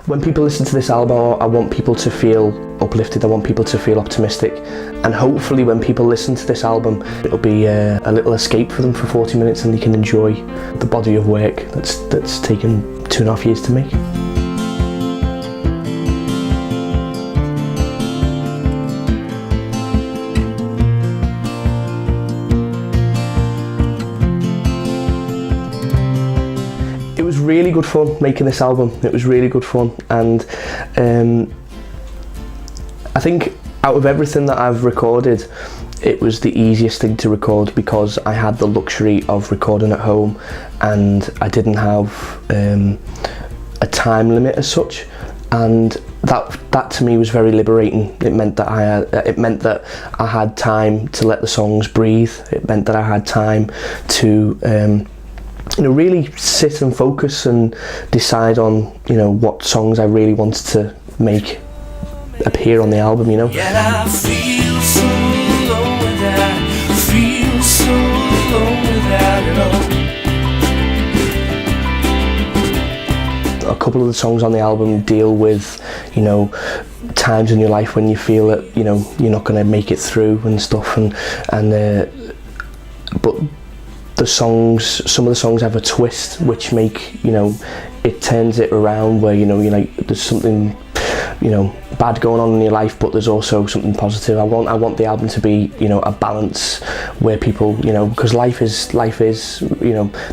When people listen to this album, I want people to feel uplifted, I want people to feel optimistic, and hopefully when people listen to this album it'll be a little escape for them for 40 minutes and they can enjoy the body of work that's taken 2.5 years to make. It was really good fun making this album. It was really good fun, and I think out of everything that I've recorded, it was the easiest thing to record because I had the luxury of recording at home and I didn't have a time limit as such, and that to me was very liberating. It meant that I had time to let the songs breathe. It meant that I had time to really sit and focus and decide on what songs I really wanted to make appear on the album. Yeah, I feel so low without, feel so low without it all. A couple of the songs on the album deal with times in your life when you feel that you're not going to make it through and stuff, but some of the songs have a twist which make it turns it around, where you're like there's something bad going on in your life, but there's also something positive. I want the album to be a balance where people because life is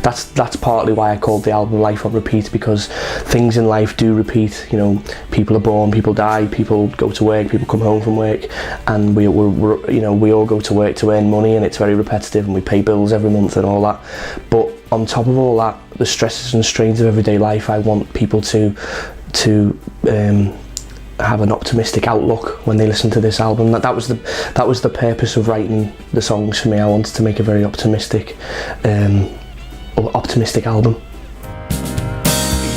that's partly why I called the album Life on Repeat, because things in life do repeat. People are born, people die, people go to work, people come home from work, and we all go to work to earn money, and it's very repetitive, and we pay bills every month and all that. But on top of all that, the stresses and strains of everyday life, I want people to have an optimistic outlook when they listen to this album. That was the purpose of writing the songs for me. I wanted to make a very optimistic album.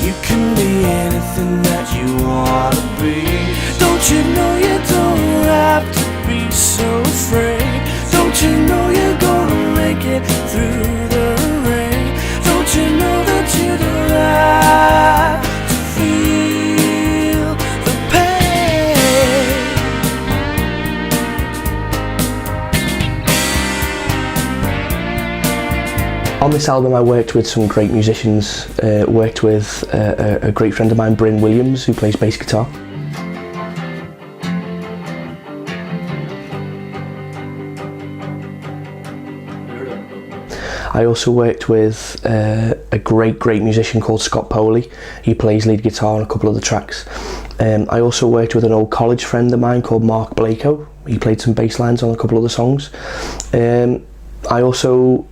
You can be anything that you want to be. Don't you know you don't have to be so afraid? Don't you know you're gonna make it through the rain? Don't you know that you don't have to feel the pain? On this album I worked with some great musicians, worked with a great friend of mine, Bryn Williams, who plays bass guitar. I also worked with a great musician called Scott Poley. He plays lead guitar on a couple of the tracks. I also worked with an old college friend of mine called Mark Blako. He played some bass lines on a couple of the songs. I also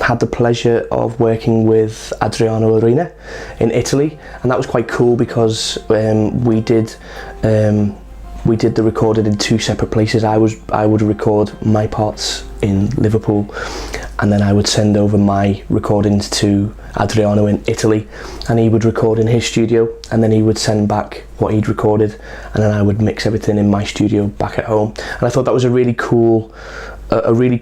had the pleasure of working with Adriano Arena in Italy, and that was quite cool because we did the recording in two separate places. I would record my parts in Liverpool, and then I would send over my recordings to Adriano in Italy, and he would record in his studio, and then he would send back what he'd recorded, and then I would mix everything in my studio back at home. And I thought that was a really cool way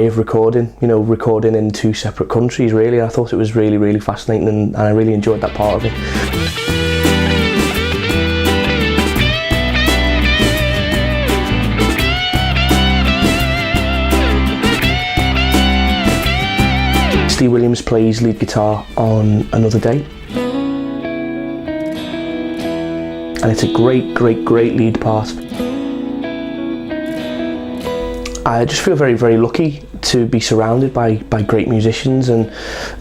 of recording, recording in two separate countries really. I thought it was really fascinating, and I really enjoyed that part of it. Steve Williams plays lead guitar on Another Day, and it's a great lead part. I just feel very lucky to be surrounded by great musicians, and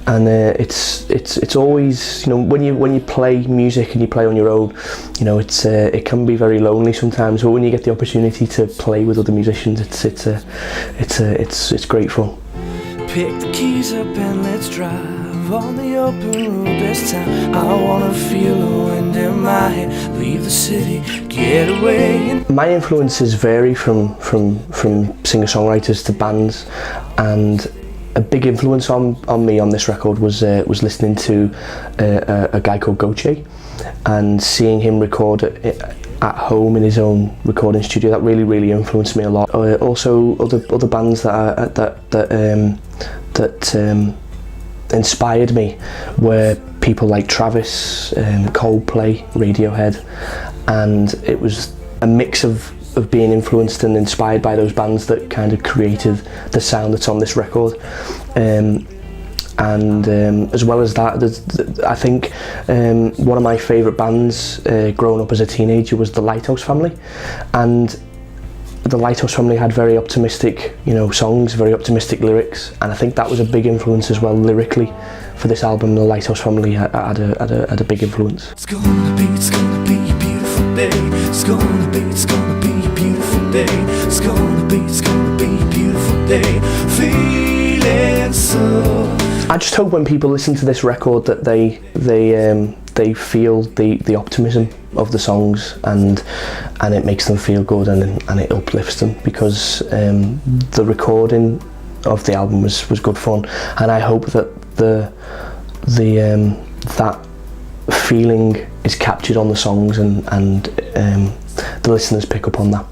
it's always when you play music and you play on your own, it can be very lonely sometimes. But when you get the opportunity to play with other musicians, it's great fun. Pick the keys up and let's drive on the open road this time. I wanna feel the wind in my hair, leave the city, get away. My influences vary from singer-songwriters to bands, and a big influence on me on this record was listening to a guy called Goche and seeing him record it at home in his own recording studio. That really influenced me a lot. Also other bands that inspired me were people like Travis, Coldplay, Radiohead, and it was a mix of being influenced and inspired by those bands that kind of created the sound that's on this record. As well as that, I think one of my favourite bands growing up as a teenager was the Lighthouse Family, and the Lighthouse Family had very optimistic, songs, very optimistic lyrics, and I think that was a big influence as well lyrically for this album. The Lighthouse Family had a big influence. It's gonna be a beautiful day. It's gonna be a beautiful day. It's gonna be a beautiful day. Feeling so. I just hope when people listen to this record that they feel the optimism of the songs, and it makes them feel good, and it uplifts them, because the recording of the album was good fun, and I hope that that feeling is captured on the songs, and the listeners pick up on that.